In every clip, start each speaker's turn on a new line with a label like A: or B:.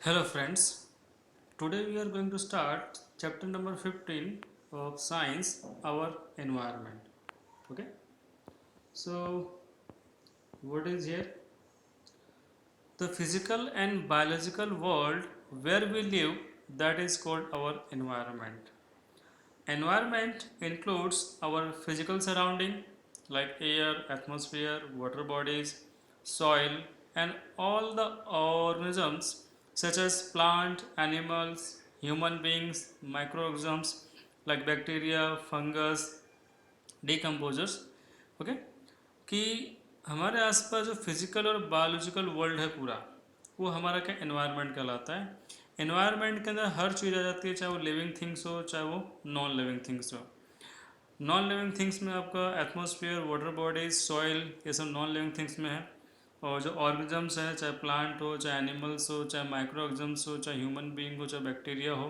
A: Hello friends, today we are going to start chapter number 15 of science, our environment. Okay, so what is here? The physical and biological world where we live, that is called our environment. Environment includes our physical surrounding like air, atmosphere, water bodies, soil, and all the organisms such as plant, animals, human beings, microorganisms like bacteria, fungus, decomposers. Okay कि हमारे आसपास जो physical और biological world है पूरा, वो हमारा क्या एनवायरनमेंट कहलाता है। एनवायरनमेंट के अंदर हर चीज़ आ जाती है, चाहे वो लिविंग थिंग्स हो चाहे वो नॉन लिविंग थिंग्स हो। नॉन लिविंग थिंग्स में आपका एटमॉस्फेयर, वाटर बॉडीज, सॉइल, ये सब नॉन लिविंग थिंग्स में है। और जो ऑर्गेनिजम्स हैं, चाहे प्लांट हो, चाहे एनिमल्स हो, चाहे माइक्रो ऑर्गेनिजम्स हो, चाहे ह्यूमन बीइंग हो, चाहे बैक्टीरिया हो,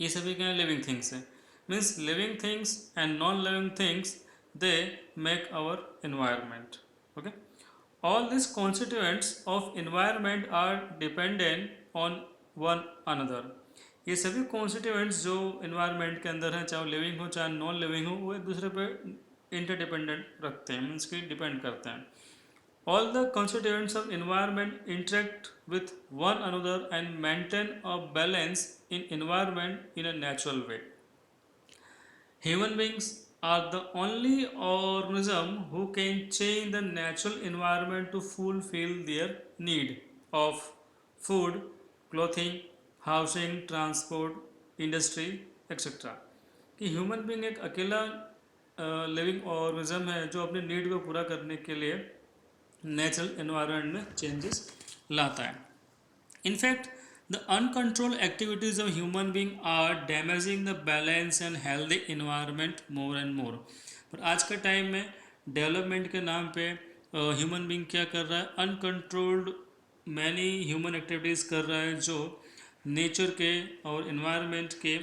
A: ये सभी क्या है, लिविंग थिंग्स है। Means living things and non living things they make our environment. Okay, all these constituents of environment are dependent on one another. ये सभी कॉन्स्टिट्यूएंट्स जो इन्वायरमेंट के अंदर हैं, चाहे वो लिविंग हो चाहे नॉन लिविंग हो, वो एक दूसरे पे इंटरडिपेंडेंट रखते हैं, मीन्स कि डिपेंड करते हैं। All the constituents of environment interact with one another and maintain a balance in environment in a natural way. Human beings are the only organism who can change the natural environment to fulfill their need of food, clothing, housing, transport, industry, etc. कि human being एक अकेला living organism है जो अपने need को पूरा करने के लिए नेचुरल एनवायरनमेंट में चेंजेस लाता है। In fact the uncontrolled activities of human being are damaging the balance and healthy environment more and more. पर आज के टाइम में डेवलपमेंट के नाम पे ह्यूमन बीइंग क्या कर रहा है, अनकंट्रोल्ड मैनी ह्यूमन एक्टिविटीज़ कर रहा है जो नेचर के और इन्वायरमेंट के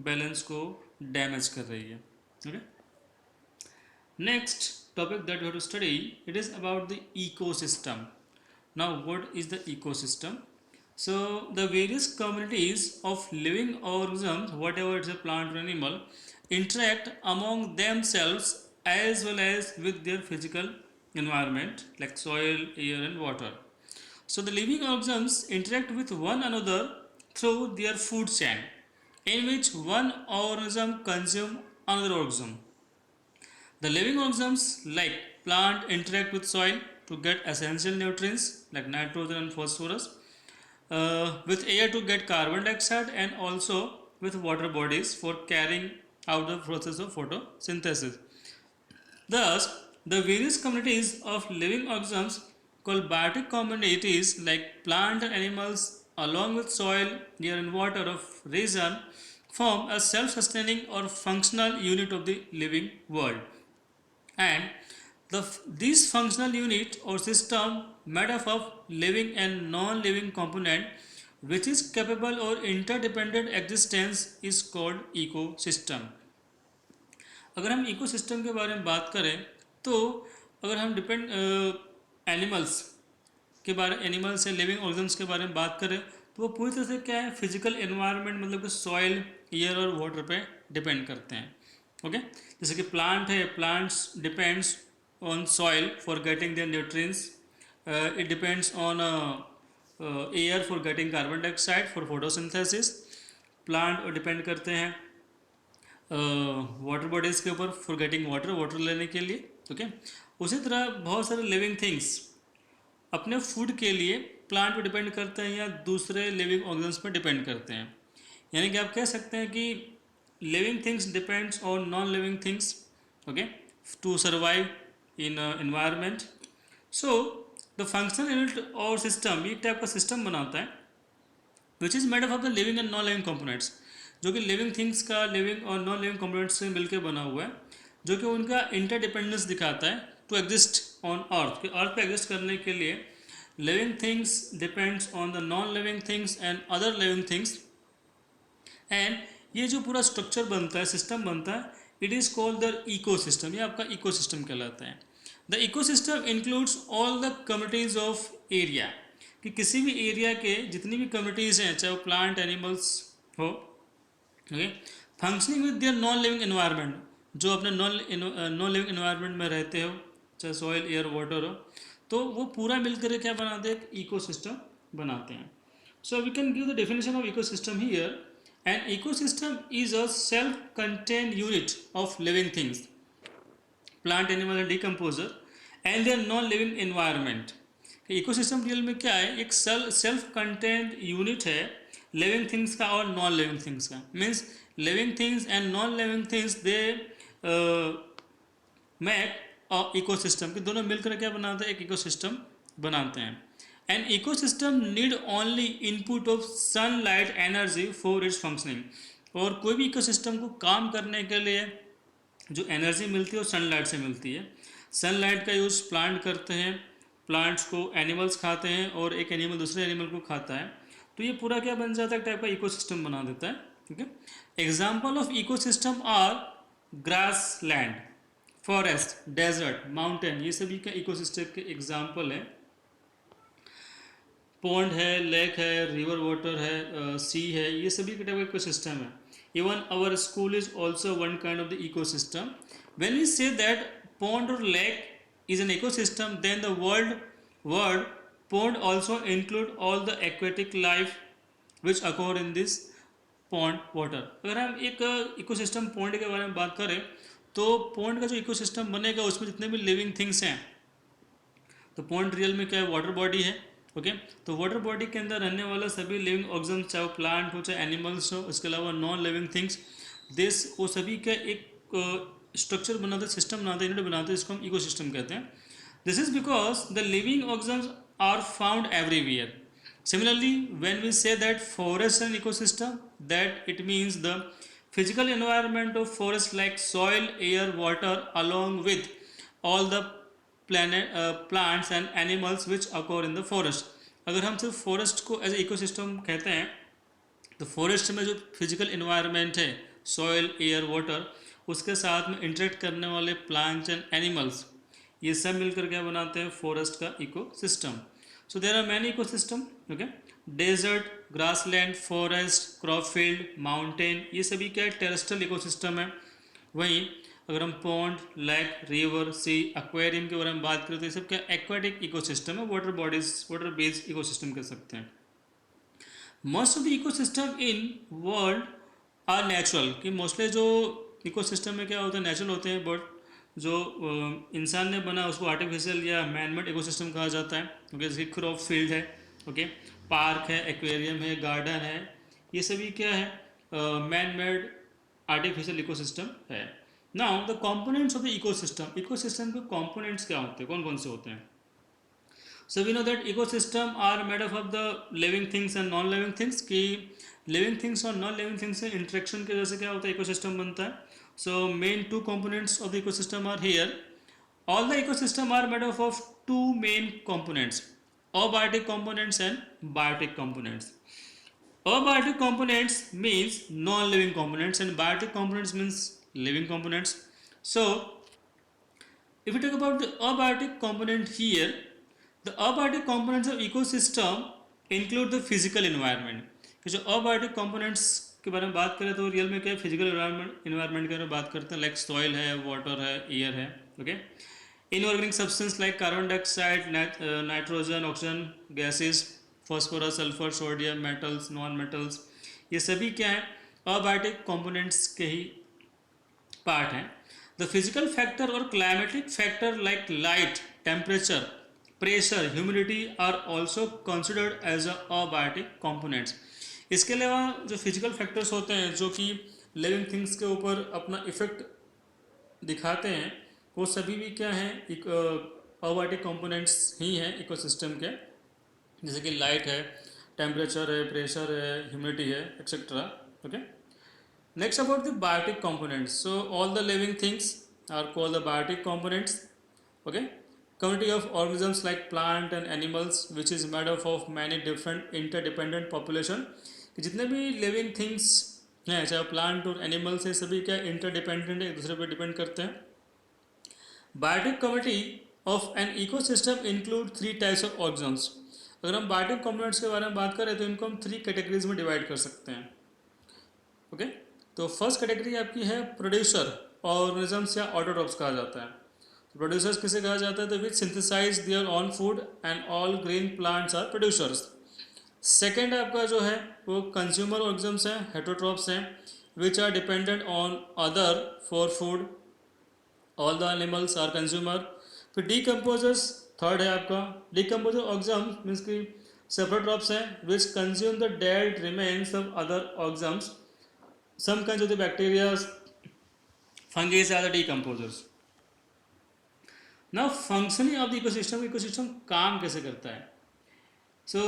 A: बैलेंस को डैमेज कर रही है। Okay, next topic that we have to study, it is about the ecosystem. Now what is the ecosystem? So the various communities of living organisms, whatever it's a plant or animal, interact among themselves as well as with their physical environment like soil, air and water. So the living organisms interact with one another through their food chain, in which one organism consumes another organism. The living organisms like plant interact with soil to get essential nutrients like nitrogen and phosphorus, with air to get carbon dioxide, and also with water bodies for carrying out the process of photosynthesis. Thus, the various communities of living organisms called biotic communities like plant and animals along with soil, air and water of region form a self-sustaining or functional unit of the living world. And this functional unit or system made up of living and non-living component which is capable or interdependent existence is called ecosystem. अगर हम ecosystem के बारे में बात करें तो अगर हम डिपेंड एनिमल्स के बारे एनिमल्स या लिविंग ऑर्गन्स के बारे में बात करें तो वो पूरी तरह से क्या है, फिजिकल एनवायरनमेंट मतलब कि सॉइल, एयर और वाटर पे डिपेंड करते हैं। ओके, जैसे कि प्लांट है, plants depends on soil for getting their nutrients, it depends on air for getting carbon dioxide for photosynthesis. Plant depend करते हैं वाटर बॉडीज़ के ऊपर फॉर गेटिंग वाटर, वाटर लेने के लिए। ओके, उसी तरह बहुत सारे लिविंग थिंग्स अपने फूड के लिए प्लांट पे डिपेंड करते हैं या दूसरे लिविंग ऑर्गन्स पे डिपेंड करते हैं। यानी कि आप कह सकते हैं कि living things depends on non living things, okay, to survive in environment. So the functional unit और सिस्टम एक टाइप का सिस्टम बनाता है which is made up of the living and non living components, जो कि लिविंग थिंग्स का living और non living components से मिलकर बना हुआ है, जो कि उनका इंटरडिपेंडेंस दिखाता है टू एग्जिस्ट ऑन अर्थ, कि अर्थ पे एग्जिस्ट करने के लिए living things depends on the non living things and other living things. And ये जो पूरा स्ट्रक्चर बनता है, सिस्टम बनता है, it is called the ecosystem. ये आपका इकोसिस्टम कहलाता है। The ecosystem includes all the communities of area कि किसी भी एरिया के जितनी भी कम्युनिटीज़ हैं, चाहे वो प्लांट एनिमल्स हो, okay, functioning with their non living environment, जो अपने नॉन लिविंग एनवायरनमेंट में रहते हो, चाहे सॉइल एयर वाटर हो, तो वो पूरा मिलकर क्या बनाते हैं, एक इकोसिस्टम बनाते हैं. So we can give the definition of ecosystem here. An ecosystem is a self contained unit of living things, plant animal and decomposer and their non living environment. Ecosystem real में क्या है, एक self content unit है living things का और non living things का. Means living things and non living things they make a ecosystem, कि दोनों मिलकर क्या बनाते हैं, एक इकोसिस्टम बनाते हैं. An ecosystem need only input of sunlight energy for its functioning. और कोई भी इकोसिस्टम को काम करने के लिए जो एनर्जी मिलती है वो सनलाइट से मिलती है. सनलाइट का यूज़ प्लांट करते हैं, प्लांट्स को एनिमल्स खाते हैं और एक एनिमल दूसरे एनिमल को खाता है, तो ये पूरा क्या बन जाता है, एक टाइप का इकोसिस्टम बना देता है. ठीक है. Example of ecosystem are grass land, forest, desert, mountain, ये सभी का इकोसिस्टम के एग्जाम्पल है. पॉन्ड है, लेक है, रिवर वाटर है, सी है, ये सभी का टाइप का इकोसिस्टम है. Even our school is also one kind of the ecosystem. When we say that pond or lake is an ecosystem, then the word pond also include all the aquatic life which occur in this pond water. अगर हम एक ecosystem pond के बारे में बात करें तो pond का जो इकोसिस्टम बनेगा उसमें जितने भी लिविंग थिंग्स हैं, तो पॉन्ड रियल में क्या है, वाटर बॉडी है. ओके, तो वाटर बॉडी के अंदर रहने वाला सभी लिविंग ऑर्गन्स, चाहे वो प्लांट हो चाहे एनिमल्स हो, इसके अलावा नॉन लिविंग थिंग्स, दिस वो सभी का एक स्ट्रक्चर बनाते हैं, सिस्टम बनाते हैं, यूनिट बनाते हैं, इसको हम इकोसिस्टम कहते हैं. This is because the living organs are found everywhere. Similarly, when we say that forest and ecosystem, that it means the physical environment of forest like soil, air, water, along with all the plants and animals which occur in the forest. अगर हम सिर्फ forest को as a ecosystem कहते हैं तो forest में जो physical environment है, सॉइल, एयर, वाटर, उसके साथ में इंटरेक्ट करने वाले प्लांट्स एंड एनिमल्स, ये सब मिलकर क्या बनाते हैं, फॉरेस्ट का ecosystem. So there are many ecosystem. Okay, desert, grassland, forest, crop field, mountain, ये सभी क्या है, टेरेस्ट्रियल इकोसिस्टम है. वहीं अगर हम pond, lake, river, sea, aquarium के बारे में बात करें तो ये सब क्या एक्वाटिक इकोसिस्टम है, water bodies, water based ecosystem कह सकते हैं. Most of the ecosystem in world are natural, कि मोस्टली जो इकोसिस्टम में क्या होता है, नेचुरल होते हैं, बट जो इंसान ने बना उसको आर्टिफिशियल या मैनमेड इकोसिस्टम कहा जाता है. ओके, जैसे क्रॉप फील्ड है, ओके, पार्क है, एक्वेरियम है, गार्डन है, ये सभी क्या है, मैन मेड आर्टिफिशियल इकोसिस्टम है. Now the components of the ecosystem, ecosystem के कंपोनेंट्स क्या होते हैं, कौन कौन से होते हैं. So we know that ecosystem are made up of the living things and non living things, कि लिविंग थिंग्स और नॉन लिविंग थिंग्स से इंटरेक्शन की वजह से क्या होता है, इकोसिस्टम बनता है. So main two components of the ecosystem are here. All the ecosystem are made up of two main components, abiotic components and biotic components. Abiotic components means non-living components and biotic components means living components. So, if we talk about the abiotic component here, the abiotic components of ecosystem include the physical environment. कि जो abiotic components के बारे में बात करें तो real में क्या है, फिजिकल इन्वायरमेंट के बारे में बात करते हैं, लाइक सॉइल है, वाटर है, एयर है. Okay, inorganic substance like carbon dioxide, nitrogen, oxygen gases, phosphorus, sulfur, sodium, metals, non-metals, ये सभी क्या है, abiotic components के ही पार्ट हैं. The physical factor और climatic factor like light, temperature, pressure, humidity are also considered as a abiotic components. इसके अलावा जो फिजिकल फैक्टर्स होते हैं जो कि लिविंग थिंग्स के ऊपर अपना इफेक्ट दिखाते हैं, वो सभी भी क्या हैं, अबायोटिक कंपोनेंट्स ही हैं इकोसिस्टम के, जैसे कि लाइट है, टेम्परेचर है, प्रेशर है, ह्यूमिडिटी है, etcetera. Okay, next about the biotic components. So all the living things are called the biotic components. Okay, community of organisms like plant and animals which is made up of many different interdependent population, कि जितने भी living things हैं, चाहे plant और animals हैं, सभी क्या interdependent है, एक दूसरे पर डिपेंड करते हैं. Biotic community of an ecosystem include three types of organisms. अगर हम बायोटिक कंपोनेंट्स के बारे में बात करें तो इनको हम 3 कैटेगरीज में डिवाइड कर सकते हैं। ओके, तो फर्स्ट कैटेगरी आपकी है प्रोड्यूसर ऑर्गेनिजम्स या ऑटोट्रॉप्स कहा जाता है। तो प्रोड्यूसर्स किसे कहा जाता है? तो which synthesise their own food and all green plants are producers. Second आपका जो है वो कंज्यूमर ऑर्गेनिजम्स हैं, हेटरोट्रॉप्स हैं, which are dependent on other for food, all the animals are consumer. फिर डीकम्पोजर्स थर्ड है आपका। डीकम्पोजर ऑर्गेनिजम्स मीन्स की सेप्रोट्रॉप्स हैं which consume the dead remains of other organisms. Some kinds of the bacteria, fungi are the decomposers. Now functioning of the ecosystem, ecosystem काम कैसे करता है? So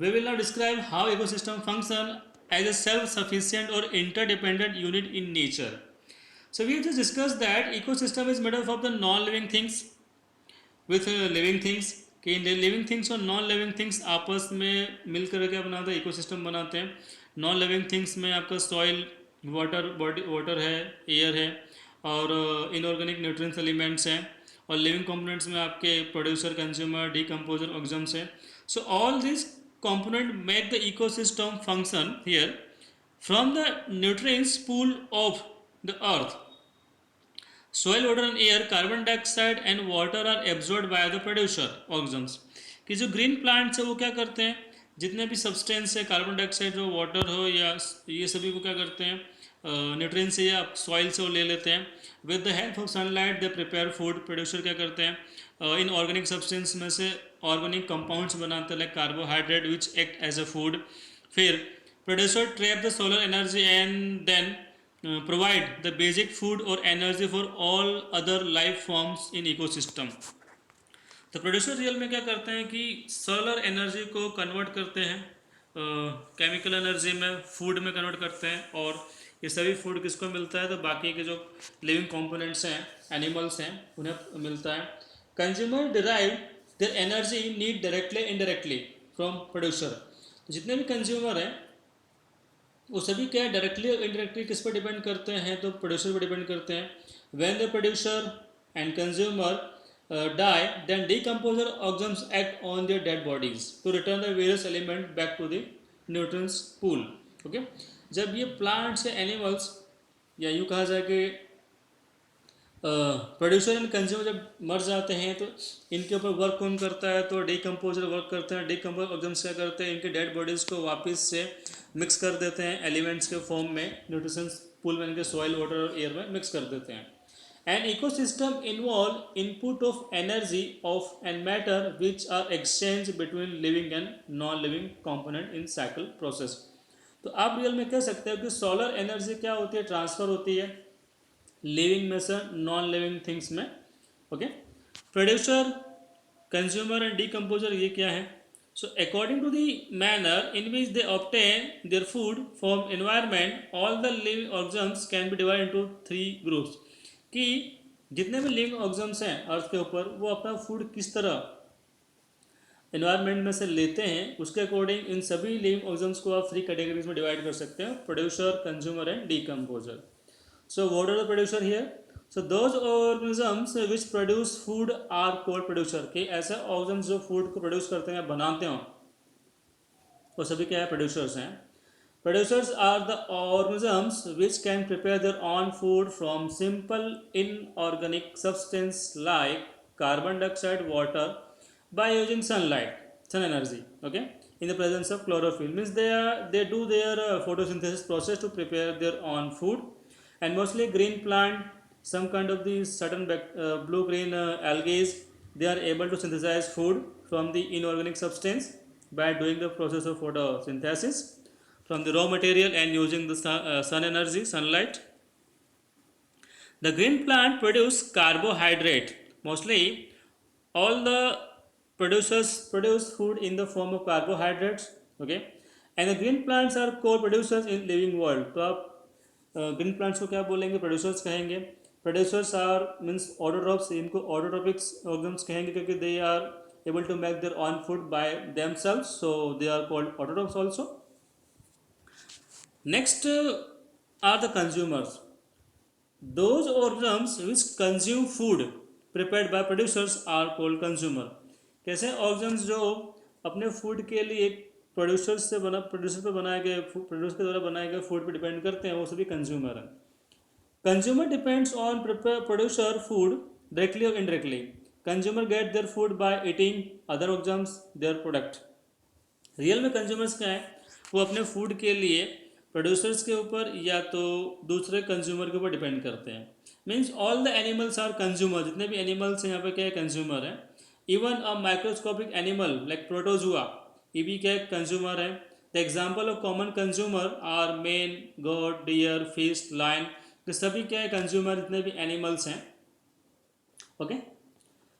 A: we will now describe how ecosystem function as a self-sufficient or interdependent unit in nature. So we have just discussed that ecosystem is made up of the non-living things with living things, कि living things और non living things आपस में मिलकर क्या बनाते हैं? Ecosystem बनाते हैं। नॉन लिविंग थिंग्स में आपका सॉइल, वाटर, बॉडी वाटर है, एयर है और इनऑर्गेनिक न्यूट्रिएंट्स एलिमेंट्स हैं, और लिविंग कंपोनेंट्स में आपके प्रोड्यूसर, कंज्यूमर, डीकम्पोजर ऑर्गेनिजम्स हैं। So all this component make the ecosystem function here from the nutrients pool of the earth. Soil, water and air, carbon dioxide and water are absorbed by the producer organisms। कि जो green plants है वो क्या करते हैं? जितने भी substance है, कार्बन डाइऑक्साइड हो, वाटर हो, या ये सभी को क्या करते हैं? न्यूट्रिएंट्स से या सॉइल से वो ले लेते हैं। With the help of sunlight they prepare food. Producer क्या करते हैं? इन ऑर्गेनिक सब्सटेंस में से ऑर्गेनिक कंपाउंड्स बनाते हैं like carbohydrate which act as a food. फिर producer trap the solar energy and then provide the basic food or energy for all other life forms in ecosystem। तो producer real में क्या करते हैं कि solar energy को convert करते हैं केमिकल एनर्जी में, फूड में कन्वर्ट करते हैं, और ये सभी फूड किसको मिलता है? तो बाकी के जो लिविंग कंपोनेंट्स हैं, एनिमल्स हैं, उन्हें मिलता है। Consumer derive their energy need directly indirectly from producer. जितने भी कंज्यूमर हैं वो सभी क्या डायरेक्टली और इनडायरेक्टली किस पर डिपेंड करते हैं? तो प्रोड्यूसर पर डिपेंड करते हैं। When the producer and consumer die then decomposer organisms act on their dead bodies to return the various element back to the nutrients pool. Okay, जब ये प्लांट्स या एनिमल्स, या यूँ कहा जाए कि प्रोड्यूसर एंड कंज्यूमर जब मर जाते हैं तो इनके ऊपर वर्क कौन करता है? तो डीकम्पोजर वर्क करते हैं। डीकम्पोजर ऑर्गेनिजम्स क्या करते हैं? इनके डेड बॉडीज़ को वापस से मिक्स कर देते हैं एलिमेंट्स के फॉर्म में, न्यूट्रिशंस पूल में, इनके सॉइल, वाटर और एयर में मिक्स कर देते हैं। And ecosystem involve input of energy of and matter which are exchange between living and non living component in cycle process. तो आप रियल में कह सकते हो कि सोलर एनर्जी क्या होती है? ट्रांसफर होती है लिविंग में से नॉन लिविंग थिंग्स में। Okay, producer, consumer and decomposer ये क्या है? So according to the manner in which they obtain their food from environment all the living organisms can be divide into 3 groups. कि जितने भी living organisms हैं अर्थ के ऊपर वो अपना फूड किस तरह एनवायरनमेंट में से लेते हैं, उसके अकॉर्डिंग इन सभी लिविंग ऑर्गेनिजम्स को आप 3 कैटेगरीज में डिवाइड कर सकते हैं, producer, consumer and decomposer. So what are the producer here? So those organisms which produce food are called producer। कि ऐसे organisms जो food को produce करते हैं, बनाते हो, वो सभी क्या है? producers हैं। Producers are the organisms which can prepare their own food from simple inorganic substance like carbon dioxide, water by using sunlight, sun energy, okay, in the presence of chlorophyll। Means they do their photosynthesis process to prepare their own food, and mostly green plant, some kind of the certain blue green algae, they are able to synthesize food from the inorganic substance by doing the process of photosynthesis from the raw material and using the sun energy, sunlight। The green plant produce carbohydrate. Mostly all the producers produce food in the form of carbohydrates, okay, and the green plants are co-producers in living world। तो आप green plants को क्या बोलेंगे? Producers कहेंगे। Producers are means autotrophs, इनको ऑटोट्रॉपिक्स organisms कहेंगे क्योंकि they are able to make their own food by themselves, so they are called autotrophs also। Next are the consumers, those organisms which consume food prepared by producers are called consumer। कैसे organisms जो अपने food के लिए producer पे बनाए गए producer के द्वारा बनाए गए फूड पे डिपेंड करते हैं, वो सभी कंज्यूमर हैं. Consumer depends on producer food directly or indirectly. Consumer get their food by eating other organisms their product. Real में कंज्यूमर्स क्या है, वो अपने फूड के लिए प्रोड्यूसर्स के ऊपर या तो दूसरे कंज्यूमर के ऊपर डिपेंड करते हैं. Means all the animals are consumer, जितने भी एनिमल्स हैं यहाँ पे क्या है, कंज्यूमर है. Even a microscopic animal like protozoa, ये भी क्या है, कंज्यूमर है. The example of common consumer are men, goat, deer, fish, lion, तो सभी क्या है, कंज्यूमर जितने भी एनिमल्स हैं. Okay.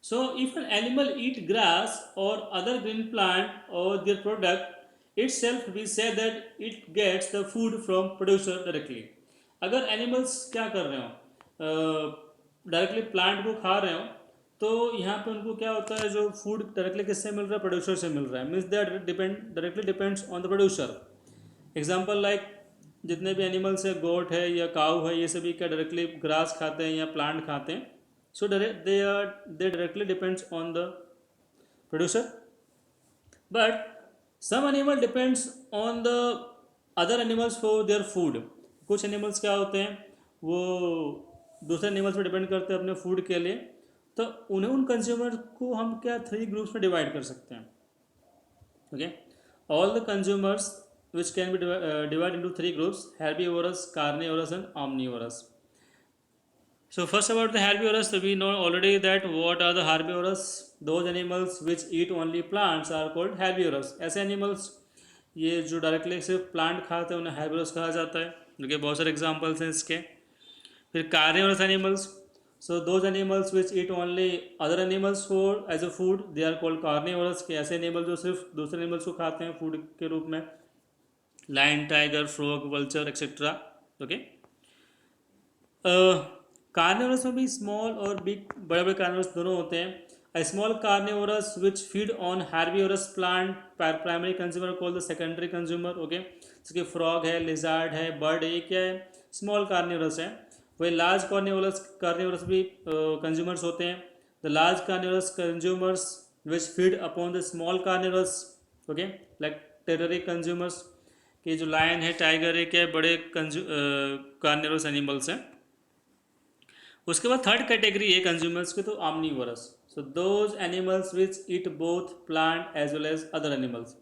A: So if an animal eat grass or other green plant or their product itself, we say that it gets the food from producer directly. अगर animals क्या कर रहे हो, डायरेक्टली प्लांट को खा रहे हो, तो यहाँ पे उनको क्या होता है, जो फूड डायरेक्टली किससे मिल रहा है, प्रोड्यूसर से मिल रहा है. Means that directly depends on the producer. Example like जितने भी एनिमल्स है, गोट है या काऊ है, ये सभी क्या डायरेक्टली ग्रास खाते हैं या प्लांट खाते हैं. So they directly depends on the producer, but some animal depends on the other animals for their food. कुछ एनिमल्स क्या होते हैं, वो दूसरे एनिमल्स पर डिपेंड करते हैं अपने फूड के लिए. तो उन्हें, उन कंज्यूमर को हम क्या 3 ग्रुप्स में डिवाइड कर सकते हैं. Okay. All the consumers which can be divided into 3 groups: herbivorous, carnivorous and omnivorous. So first about the herbivorous, we know already that what are the herbivorous. Those animals which eat only plants are called herbivorous. ऐसे animals ये जो directly सिर्फ plant खाते हैं उन्हें herbivorous कहा जाता है. देखिए बहुत सारे एग्जांपल्स हैं इसके. फिर carnivorous animals. So those animals which eat only other animals for as a food, they are called carnivorous. के ऐसे एनिमल जो सिर्फ दूसरे एनिमल्स को खाते हैं फूड के रूप में, lion, tiger, frog, vulture etcetera. Okay. Carnivorous में भी स्मॉल और बिग, बड़े बड़े कार्निवोरस दोनों होते हैं. A small carnivorous which feed on herbivorous plant, primary consumer called the secondary consumer. Okay. जैसे फ्रॉग है, लिजार्ड है, बर्ड है, ये क्या है, स्मॉल कार्निवोरस है. वही लार्ज कार्निवोरस भी कंज्यूमर्स होते हैं. The large carnivorous consumers which feed upon the small carnivorous. Okay. Like tertiary consumers, कि जो लायन है, टाइगर है, क्या बड़े कार्निवोरस एनिमल्स हैं. उसके बाद थर्ड कैटेगरी है कंज्यूमर्स की, तो omnivorous. So those animals which eat both plant as well as other animals,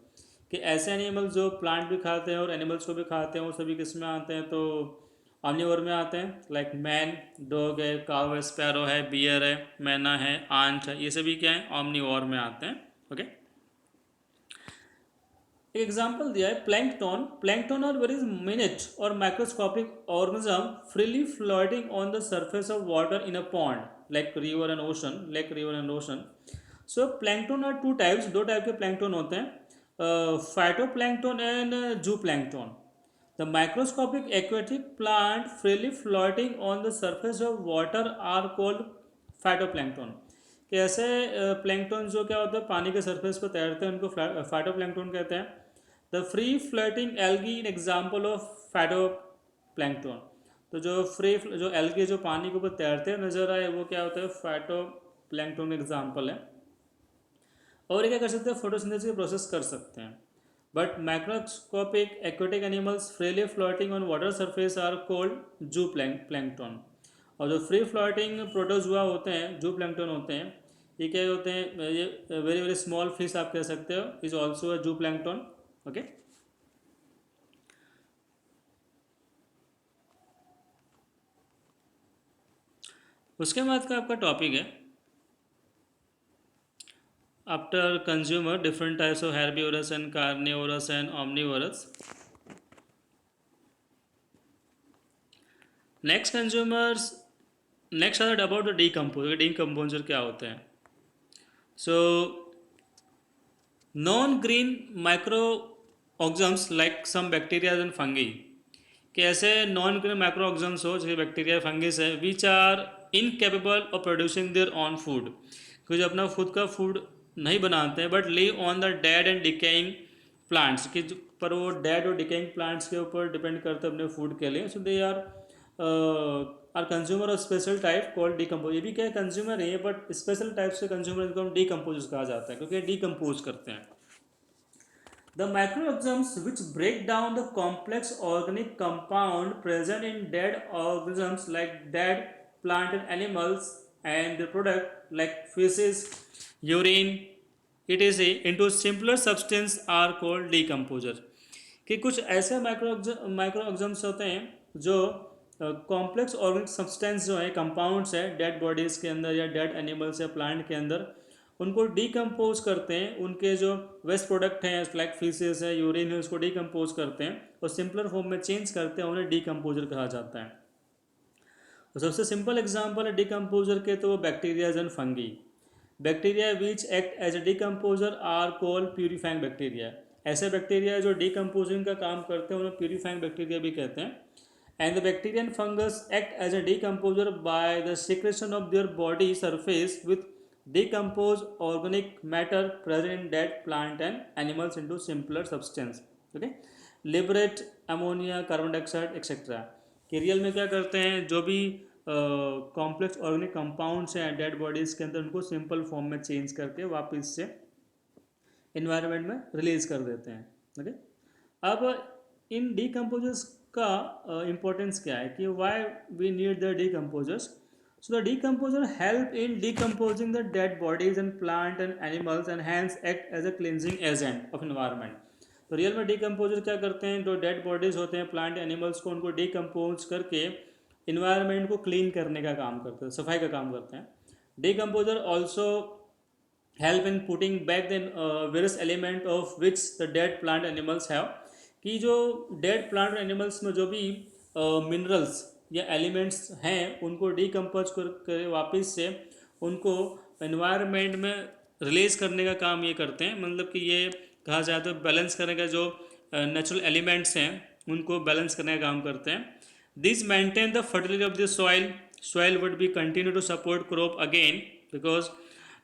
A: कि ऐसे एनिमल्स जो प्लांट भी खाते हैं और एनिमल्स को भी खाते हैं, वो सभी किस में आते हैं, तो ऑमनीवोर में आते हैं. लाइक मैन, डॉग है, काव है, स्पैरो है, बियर है, मैना है, आंट है, ये सभी क्या है, ऑमनीवोर में आते हैं. ओके. एक एग्जाम्पल दिया है plankton. Plankton are very minute और microscopic organism freely floating on the surface of water in a pond like river and ocean, lake, river and ocean. So plankton are 2 types, 2 type के plankton होते हैं, phytoplankton and zooplankton. The microscopic aquatic plant freely floating on the surface of water are called phytoplankton. कि ऐसे plankton जो क्या होता है, पानी के सरफेस पर तैरते हैं, उनको फाइटोप्लैंकटन कहते हैं. The free floating algae in example of phytoplankton. तो जो एल्गी जो पानी के ऊपर तैरते हैं नजर आए, वो क्या होता है, फाइटोप्लैंकटन एग्जाम्पल है. और ये क्या कर सकते हैं, फोटोसिंथेसिस की प्रोसेस कर सकते हैं. But microscopic aquatic animals freely floating on water surface are called zooplankton. और जो फ्री फ्लोटिंग प्रोटोजुआ होते हैं, जू प्लैंकटन होते हैं, ये क्या होते हैं, ये वेरी वेरी स्मॉल फिश आप कह सकते हो, इज ऑल्सो अ जू प्लैंकटन. ओके. उसके बाद का आपका टॉपिक है after consumer different types of herbivorous and carnivorous and omnivorous. Next consumers, next are about the decomposer क्या होते हैं. So non green micro organisms like some bacteria and fungi, कि ऐसे नॉन ग्रीन माइक्रो ऑर्गेनिम्स हो जैसे bacteria, fungus है, which are incapable of producing their own food, कि जो अपना खुद का फूड नहीं बनाते हैं, but live on the dead and decaying plants, कि पर वो डेड और डिकेइंग प्लांट्स के ऊपर डिपेंड करते हैं अपने फूड के लिए. So they are consumer of special type called decompose. ये भी क्या है, कंज्यूमर है, बट स्पेशल टाइप से कंज्यूमर इनको हम डीकम्पोज कहा जाता है, क्योंकि डीकम्पोज करते हैं. The microorganisms which break down the complex organic compound present in dead organisms like dead plant and animals and the product like feces, urine, etc. into simpler substance are called decomposer. कि कुछ ऐसे micro organisms होते हैं जो complex organic substance जो है compounds है dead bodies के अंदर या डेड एनिमल्स या प्लांट के अंदर उनको डिकम्पोज करते हैं, उनके जो वेस्ट प्रोडक्ट हैं लाइक फीसेस है यूरिन है उसको डिकम्पोज करते हैं और सिंपलर फॉर्म में चेंज करते हैं, उन्हें डिकम्पोजर कहा जाता है। और सबसे सिंपल एग्जांपल है डिकम्पोजर के तो वो bacterias and fungi. Bacteria which act as a decomposer are called purifying bacteria. ऐसे बैक्टीरिया जो डिकम्पोजिंग का काम करते हैं उन्हें प्यूरिफाइंग बैक्टीरिया भी कहते हैं। And the bacteria and fungus act as a decomposer by the secretion of their body surface with decompose organic matter present in dead plant and animals into simpler substance, okay, liberate ammonia, carbon dioxide etc. कि real में क्या करते हैं, जो भी complex organic compounds हैं dead bodies के अंदर उनको सिंपल फॉर्म में चेंज करके वापस से इन्वायरमेंट में रिलीज कर देते हैं, ओके। अब इन डीकम्पोजर्स का इम्पोर्टेंस क्या है कि why we need the decomposers. So the decomposer help in decomposing the dead bodies and plant and animals and hence act as a cleansing agent of environment. तो real में decomposer क्या करते हैं, जो डेड बॉडीज होते हैं plant animals को उनको डिकम्पोज करके इन्वायरमेंट को क्लीन करने का काम करते हैं, सफाई का काम करते हैं। Decomposer also help in putting back the various element of which the dead plant animals have, कि जो डेड प्लांट एनिमल्स में जो भी मिनरल्स या एलिमेंट्स हैं उनको डिकम्पोज कर वापस से उनको एनवायरनमेंट में रिलीज करने का काम ये करते हैं। मतलब कि ये कहा जाए तो बैलेंस करने का, जो नेचुरल एलिमेंट्स हैं उनको बैलेंस करने का काम करते हैं। This maintain the fertility of the soil would be continue to support crop again because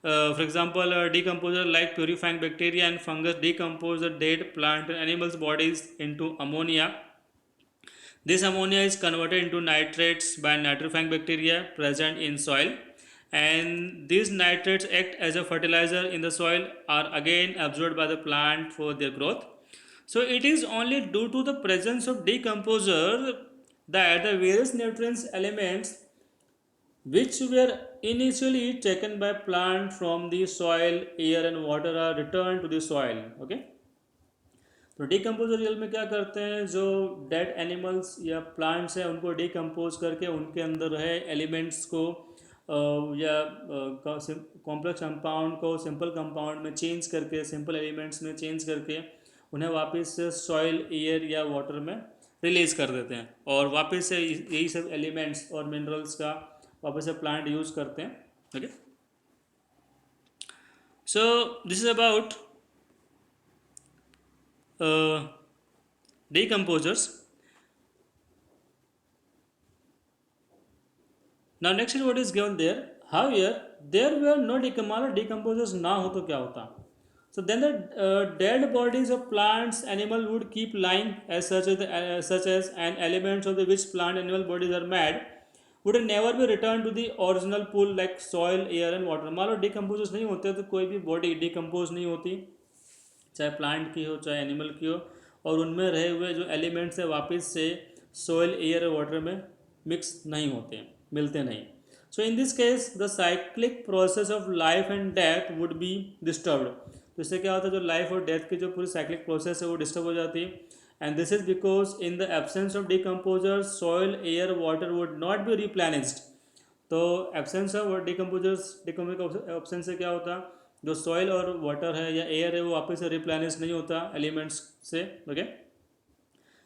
A: for example, a decomposer like purifying bacteria and fungus decompose the dead plant and animals bodies into ammonia. This ammonia is converted into nitrates by nitrifying bacteria present in soil, and these nitrates act as a fertilizer in the soil, are again absorbed by the plant for their growth. So it is only due to the presence of decomposer that the various nutrients elements which were initially taken by plant from the soil, air and water are returned to the soil, okay. तो decomposer real में क्या करते हैं, जो dead animals या plants हैं उनको decompose करके उनके अंदर रहे एलिमेंट्स को या कॉम्प्लेक्स कंपाउंड को सिंपल कंपाउंड में चेंज करके, सिंपल एलिमेंट्स में चेंज करके उन्हें वापस से सॉइल, एयर या वाटर में रिलीज कर देते हैं और वापस से यही सब एलिमेंट्स और मिनरल्स का वापस से प्लांट यूज करते हैं, okay. So this is about decomposers. Now next is what is given there. However, there were no decomposers ना हो तो क्या होता? So then the dead bodies of plants, animal would keep lying as such as and elements of the which plant animal bodies are made would never be returned to the original pool like soil, air and water. मान लो decomposers नहीं होते तो कोई भी body decompose नहीं होती, चाहे plant की हो चाहे एनिमल की हो, और उनमें रहे हुए जो एलिमेंट्स है वापस से सॉइल, एयर और वाटर में मिक्स नहीं होते, मिलते नहीं। So in this case the cyclic process of life and death would be disturbed. तो इससे क्या होता है, जो लाइफ और डेथ की जो पूरी साइक्लिक प्रोसेस है वो डिस्टर्ब हो जाती है। And this is because in the absence of decomposers soil, air, water would not be replenished. तो एब्सेंस ऑफ डिकम्पोजर्स ऑप्शन से क्या होता, जो सॉइल और वाटर है या एयर है वो वापस से रिप्लेनिश नहीं होता एलिमेंट्स से, okay.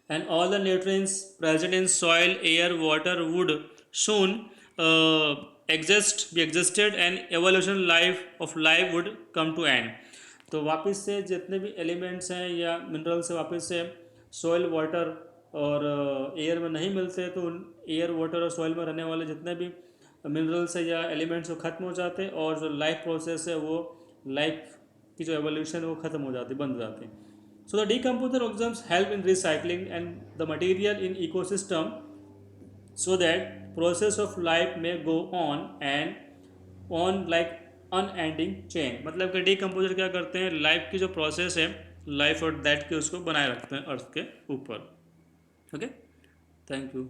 A: And all the nutrients present in soil, air, water would soon existed and evolution life of life would come to end. तो वापस से जितने भी एलिमेंट्स हैं या मिनरल्स से वापस से सॉइल, वाटर और एयर में नहीं मिलते, तो उन एयर, वाटर और सॉइल में रहने वाले जितने भी मिनरल्स है या एलिमेंट्स वो ख़त्म हो जाते हैं और जो लाइफ प्रोसेस है वो लाइफ की जो एवोल्यूशन है वो ख़त्म हो जाती, बंद हो जाती है। So the decomposer organisms help in recycling and the material in ecosystem so that process of life में go on and on like unending chain. मतलब कि डिकम्पोजर क्या करते हैं, लाइफ की जो प्रोसेस है लाइफ और डेथ के उसको बनाए रखते हैं अर्थ के ऊपर। Okay, thank you.